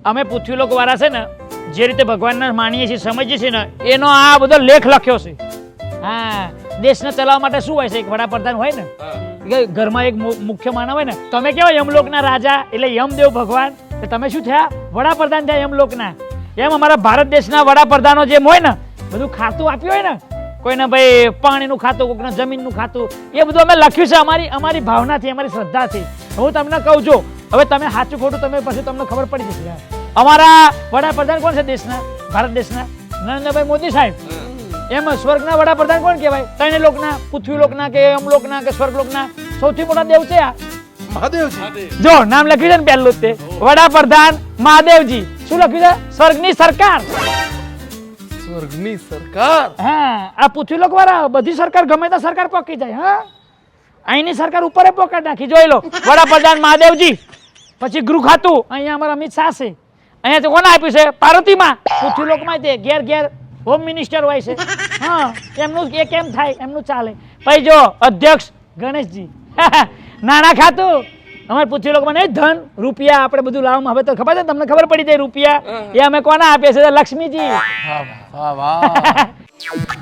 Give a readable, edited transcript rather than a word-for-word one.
અમે પૃથ્વીલોક વાળા છે ને જે રીતે ભગવાનને માનીએ છીએ સમજીએ છીએ ને એનો આ બધો લેખ લખ્યો છે. હા, દેશને ચલાવવા માટે શું હોય છે? એક વડાપ્રધાન હોય ને, ઘરમાં એક મુખ્ય માનવ હોય ને. તમે કેવા યમલોકના રાજા એટલે યમદેવ ભગવાન, તમે શું થયા? વડાપ્રધાન થયા યમલોકના. એમ અમારા ભારત દેશના વડાપ્રધાનો જેમ હોય ને બધું ખાતું આપ્યું હોય ને, કોઈને ભાઈ પાણીનું ખાતું, કોઈને જમીનનું ખાતું, એ બધું અમે લખ્યું છે અમારી ભાવનાથી, અમારી શ્રદ્ધાથી. હું તમને કહું છું, હવે તમે સાચું ખોટું તમે પછી તમને ખબર પડી જશે. અમારા વડાપ્રધાન કોણ છે દેશના, ભારત દેશના? નરેન્દ્રભાઈ મોદી સાહેબ. એમ સ્વર્ગના વડાપ્રધાન કોણ કહેવાય? ત્રણે લોકના, પૃથ્વીલોકના કે યમલોકના કે સ્વર્ગલોકના સૌથી મોટા દેવ છે આ મહાદેવજી. જો નામ લખ્યું છે ને પહેલું તે વડાપ્રધાન મહાદેવજી. શું લખ્યું છે? સ્વર્ગની સરકાર. સ્વર્ગની સરકાર. હા, આ પૃથ્વીલોક વાળા બધી સરકાર ગમે તે સરકાર પોકી જાય. હા, અહીંની સરકાર ઉપર પોકાટ નાખી. જોઈ લો, વડાપ્રધાન મહાદેવજી. પછી ગૃહ ખાતું અહીંયા અમારા અમિત શાહ છે. અહીંયા તો કોને આપ્યું છે? પાર્વતીમાં. પૃથ્વીલોકમાં તે ઘેર ઘેર હોમ મિનિસ્ટર હોય છે. હા, એમનું એ કેમ થાય? એમનું ચાલે. પછી જો અધ્યક્ષ ગણેશજી. નાણાં ખાતું અમારે પૃથ્વીલોકમાં નહીં, ધન રૂપિયા આપણે બધું લાવવામાં. હવે તો ખબર છે તમને, ખબર પડી જાય રૂપિયા એ અમે કોને આપીએ છીએ? લક્ષ્મીજી. વાહ વાહ વાહ.